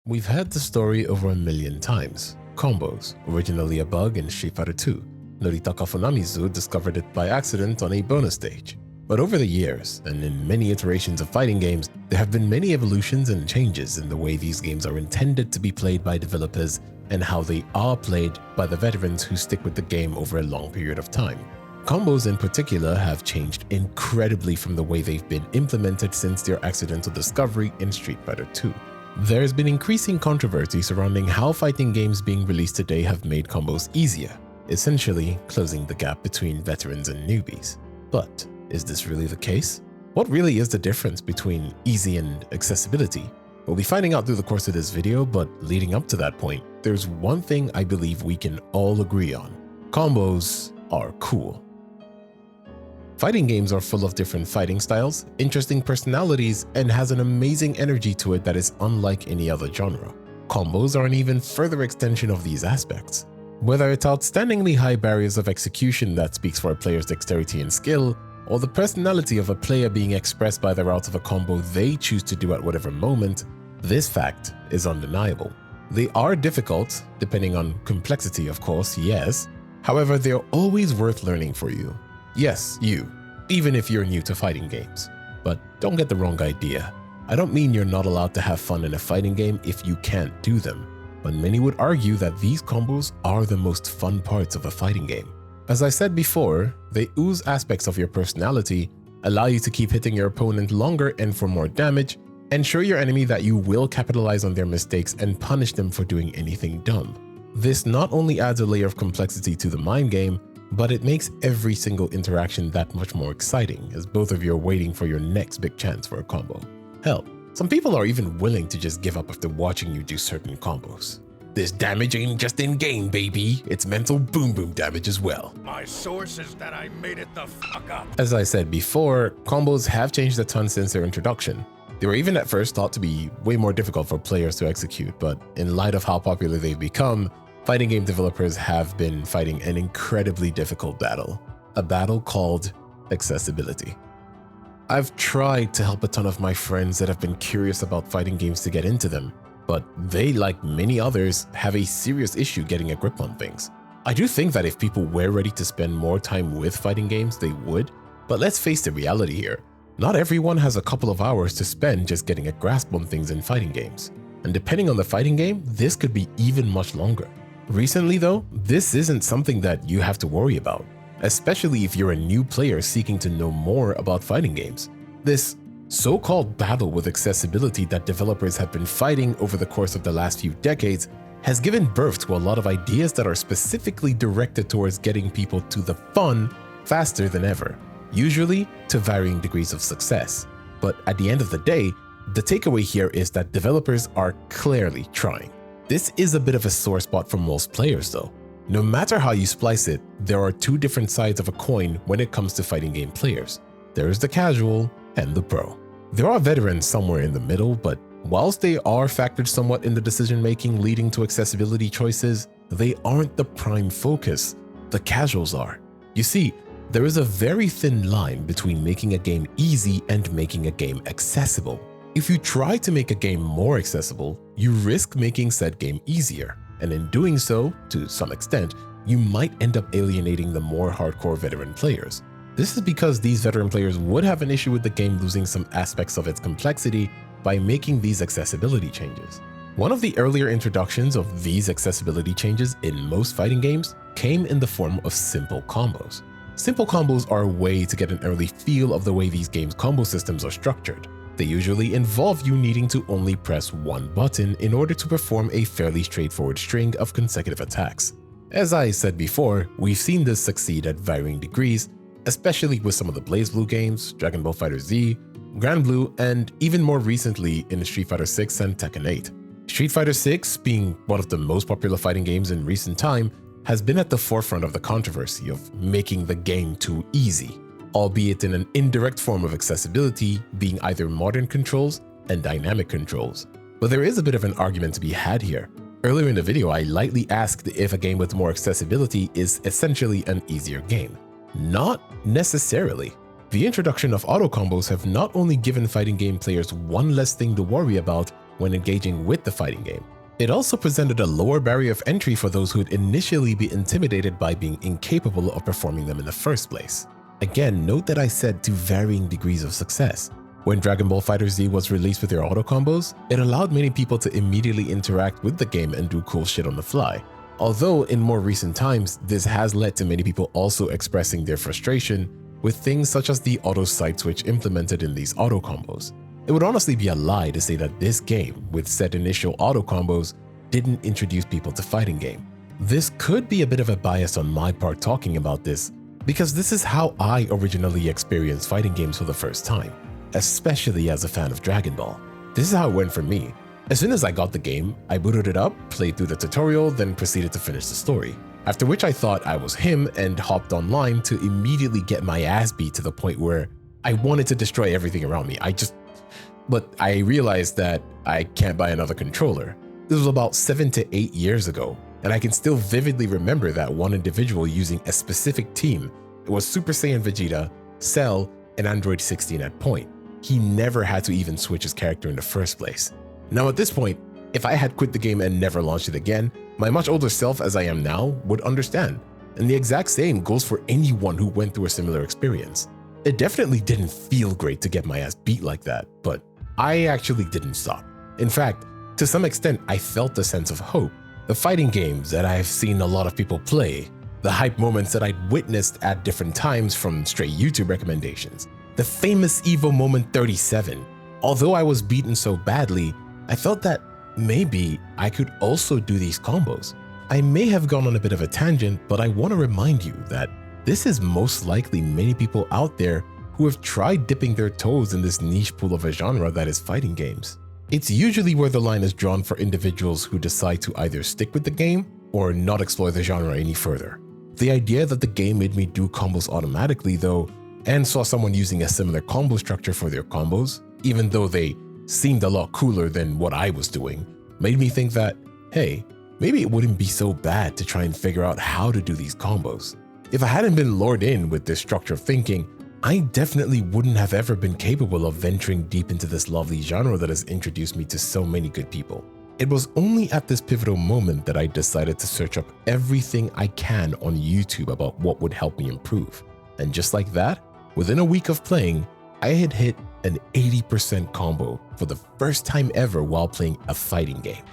We've heard the story over a million times. Combos, originally a bug in Street Fighter II. Noritaka Funamizu discovered it by accident on a bonus stage. But over the years, and in many iterations of fighting games, there have been many evolutions and changes in the way these games are intended to be played by developers and how they are played by the veterans who stick with the game over a long period of time. Combos in particular have changed incredibly from the way they've been implemented since their accidental discovery in Street Fighter II. There's been increasing controversy surrounding how fighting games being released today have made combos easier, essentially closing the gap between veterans and newbies. But is this really the case? What really is the difference between easy and accessibility? We'll be finding out through the course of this video, but leading up to that point, there's one thing I believe we can all agree on. Combos are cool. Fighting games are full of different fighting styles, interesting personalities, and has an amazing energy to it that is unlike any other genre. Combos are an even further extension of these aspects. Whether it's outstandingly high barriers of execution that speaks for a player's dexterity and skill, or the personality of a player being expressed by the route of a combo they choose to do at whatever moment, this fact is undeniable. They are difficult, depending on complexity of course, yes. However, they're always worth learning for you. Yes, you, even if you're new to fighting games. But don't get the wrong idea. I don't mean you're not allowed to have fun in a fighting game if you can't do them, but many would argue that these combos are the most fun parts of a fighting game. As I said before, they ooze aspects of your personality, allow you to keep hitting your opponent longer and for more damage, and show your enemy that you will capitalize on their mistakes and punish them for doing anything dumb. This not only adds a layer of complexity to the mind game, but it makes every single interaction that much more exciting, as both of you are waiting for your next big chance for a combo. Hell, some people are even willing to just give up after watching you do certain combos. This damage ain't just in-game, baby. It's mental boom-boom damage as well. My source is that I made it the fuck up. As I said before, combos have changed a ton since their introduction. They were even at first thought to be way more difficult for players to execute, but in light of how popular they've become, fighting game developers have been fighting an incredibly difficult battle. A battle called accessibility. I've tried to help a ton of my friends that have been curious about fighting games to get into them, but they, like many others, have a serious issue getting a grip on things. I do think that if people were ready to spend more time with fighting games, they would, but let's face the reality here. Not everyone has a couple of hours to spend just getting a grasp on things in fighting games. And depending on the fighting game, this could be even much longer. Recently though, this isn't something that you have to worry about, especially if you're a new player seeking to know more about fighting games. This so-called battle with accessibility that developers have been fighting over the course of the last few decades has given birth to a lot of ideas that are specifically directed towards getting people to the fun faster than ever, usually to varying degrees of success. But at the end of the day, the takeaway here is that developers are clearly trying. This is a bit of a sore spot for most players though. No matter how you splice it, there are two different sides of a coin when it comes to fighting game players. There's the casual and the pro. There are veterans somewhere in the middle, but whilst they are factored somewhat in the decision-making leading to accessibility choices, they aren't the prime focus. The casuals are. You see, there is a very thin line between making a game easy and making a game accessible. If you try to make a game more accessible, you risk making said game easier, and in doing so, to some extent, you might end up alienating the more hardcore veteran players. This is because these veteran players would have an issue with the game losing some aspects of its complexity by making these accessibility changes. One of the earlier introductions of these accessibility changes in most fighting games came in the form of simple combos. Simple combos are a way to get an early feel of the way these games' combo systems are structured. They usually involve you needing to only press one button in order to perform a fairly straightforward string of consecutive attacks. As I said before, we've seen this succeed at varying degrees, especially with some of the BlazBlue games, Dragon Ball FighterZ, Granblue, and even more recently in Street Fighter 6 and Tekken 8. Street Fighter 6, being one of the most popular fighting games in recent time, has been at the forefront of the controversy of making the game too easy, albeit in an indirect form of accessibility being either modern controls and dynamic controls. But there is a bit of an argument to be had here. Earlier in the video, I lightly asked if a game with more accessibility is essentially an easier game. Not necessarily. The introduction of auto combos have not only given fighting game players one less thing to worry about, when engaging with the fighting game. It also presented a lower barrier of entry for those who would initially be intimidated by being incapable of performing them in the first place. Again, note that I said to varying degrees of success. When Dragon Ball FighterZ was released with their auto combos, it allowed many people to immediately interact with the game and do cool shit on the fly. Although in more recent times, this has led to many people also expressing their frustration with things such as the auto side switch implemented in these auto combos. It would honestly be a lie to say that this game, with said initial auto combos, didn't introduce people to fighting game. This could be a bit of a bias on my part talking about this, because this is how I originally experienced fighting games for the first time, especially as a fan of Dragon Ball. This is how it went for me. As soon as I got the game, I booted it up, played through the tutorial, then proceeded to finish the story. After which I thought I was him and hopped online to immediately get my ass beat to the point where I wanted to destroy everything around me. But I realized that I can't buy another controller. This was about 7 to 8 years ago, and I can still vividly remember that one individual using a specific team. It was Super Saiyan Vegeta, Cell, and Android 16 at point. He never had to even switch his character in the first place. Now at this point, if I had quit the game and never launched it again, my much older self as I am now would understand. And the exact same goes for anyone who went through a similar experience. It definitely didn't feel great to get my ass beat like that, but I actually didn't stop. In fact, to some extent, I felt a sense of hope. The fighting games that I've seen a lot of people play, the hype moments that I'd witnessed at different times from straight YouTube recommendations, the famous Evo Moment 37. Although I was beaten so badly, I felt that maybe I could also do these combos. I may have gone on a bit of a tangent, but I want to remind you that this is most likely many people out there who have tried dipping their toes in this niche pool of a genre that is fighting games. It's usually where the line is drawn for individuals who decide to either stick with the game or not explore the genre any further. The idea that the game made me do combos automatically though, and saw someone using a similar combo structure for their combos, even though they seemed a lot cooler than what I was doing, made me think that, hey, maybe it wouldn't be so bad to try and figure out how to do these combos. If I hadn't been lured in with this structure of thinking, I definitely wouldn't have ever been capable of venturing deep into this lovely genre that has introduced me to so many good people. It was only at this pivotal moment that I decided to search up everything I can on YouTube about what would help me improve. And just like that, within a week of playing, I had hit an 80% combo for the first time ever while playing a fighting game.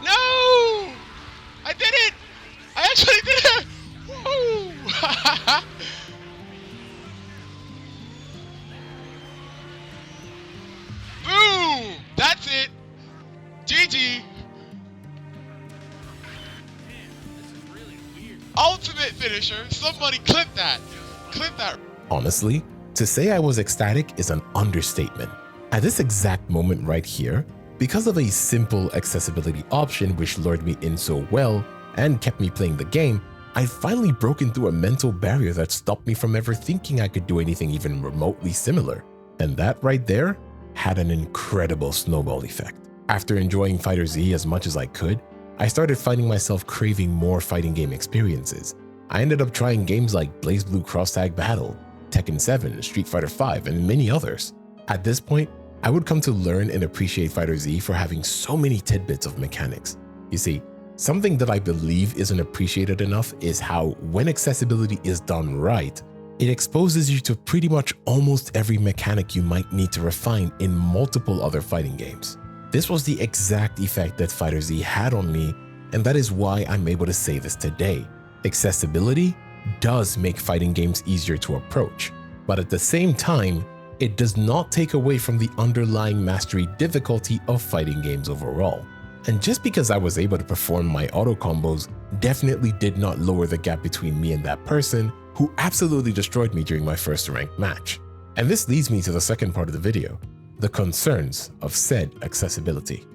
No! I did it! I actually did it! Woo! Boom! That's it! GG! Ultimate finisher! Somebody clip that! Clip that! Honestly, to say I was ecstatic is an understatement. At this exact moment right here, because of a simple accessibility option which lured me in so well and kept me playing the game, I'd finally broken through a mental barrier that stopped me from ever thinking I could do anything even remotely similar. And that right there had an incredible snowball effect. After enjoying FighterZ as much as I could, I started finding myself craving more fighting game experiences. I ended up trying games like BlazBlue Cross Tag Battle, Tekken 7, Street Fighter V, and many others. At this point, I would come to learn and appreciate FighterZ for having so many tidbits of mechanics. You see, something that I believe isn't appreciated enough is how, when accessibility is done right, it exposes you to pretty much almost every mechanic you might need to refine in multiple other fighting games. This was the exact effect that FighterZ had on me, and that is why I'm able to say this today. Accessibility does make fighting games easier to approach, but at the same time, it does not take away from the underlying mastery difficulty of fighting games overall. And just because I was able to perform my auto combos definitely did not lower the gap between me and that person who absolutely destroyed me during my first ranked match. And this leads me to the second part of the video, the concerns of said accessibility.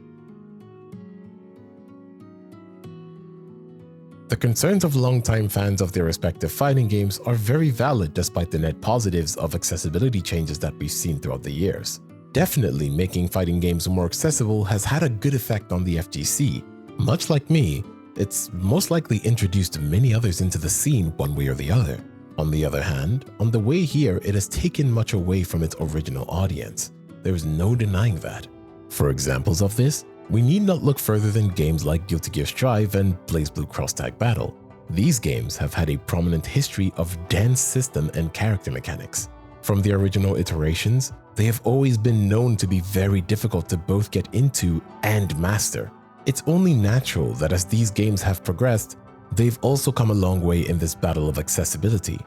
The concerns of longtime fans of their respective fighting games are very valid despite the net positives of accessibility changes that we've seen throughout the years. Definitely making fighting games more accessible has had a good effect on the FGC, Much like me, it's most likely introduced many others into the scene one way or the other. On the other hand, on the way here, it has taken much away from its original audience. There is no denying that. For examples of this, we need not look further than games like Guilty Gear Strive and BlazBlue Cross Tag Battle. These games have had a prominent history of dense system and character mechanics. From the original iterations, they have always been known to be very difficult to both get into and master. It's only natural that as these games have progressed, they've also come a long way in this battle of accessibility.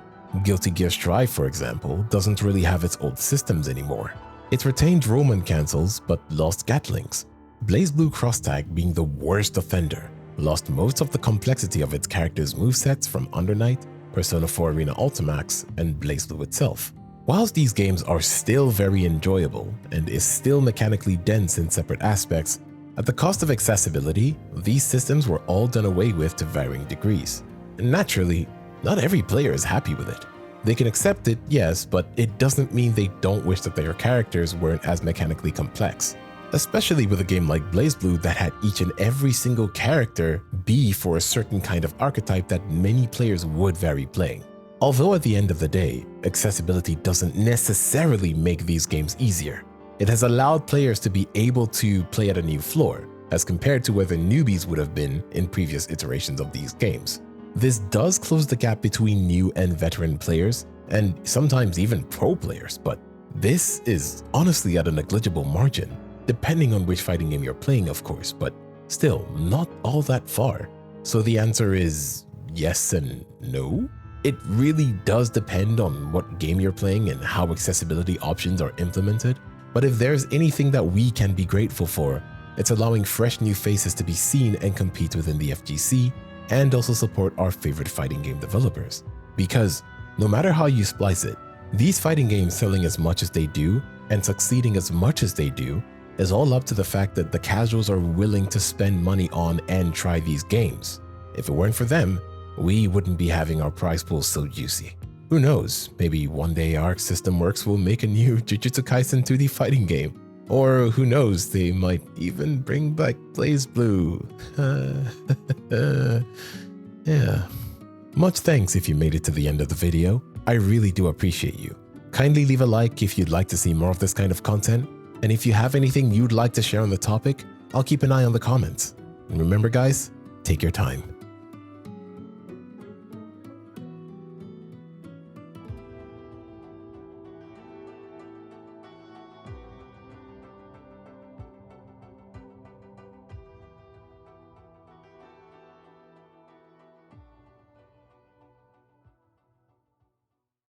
Guilty Gear Strive, for example, doesn't really have its old systems anymore. It retained Roman cancels but lost Gatlings. BlazBlue Cross Tag, being the worst offender, lost most of the complexity of its characters' movesets from Under Night, Persona 4 Arena Ultimax, and BlazBlue itself. Whilst these games are still very enjoyable and is still mechanically dense in separate aspects, at the cost of accessibility, these systems were all done away with to varying degrees. And naturally, not every player is happy with it. They can accept it, yes, but it doesn't mean they don't wish that their characters weren't as mechanically complex. Especially with a game like BlazBlue that had each and every single character be for a certain kind of archetype that many players would vary playing. Although at the end of the day, accessibility doesn't necessarily make these games easier. It has allowed players to be able to play at a new floor, as compared to where the newbies would have been in previous iterations of these games. This does close the gap between new and veteran players, and sometimes even pro players, but this is honestly at a negligible margin, depending on which fighting game you're playing, of course, but still not all that far. So the answer is yes and no? It really does depend on what game you're playing and how accessibility options are implemented. But if there's anything that we can be grateful for, it's allowing fresh new faces to be seen and compete within the FGC, and also support our favorite fighting game developers. Because no matter how you splice it, these fighting games selling as much as they do and succeeding as much as they do is all up to the fact that the casuals are willing to spend money on and try these games. If it weren't for them, we wouldn't be having our prize pool so juicy. Who knows, maybe one day Arc System Works will make a new Jujutsu Kaisen 2D fighting game. Or who knows, they might even bring back BlazBlue. Yeah. Much thanks if you made it to the end of the video. I really do appreciate you. Kindly leave a like if you'd like to see more of this kind of content. And if you have anything you'd like to share on the topic, I'll keep an eye on the comments. And remember guys, take your time.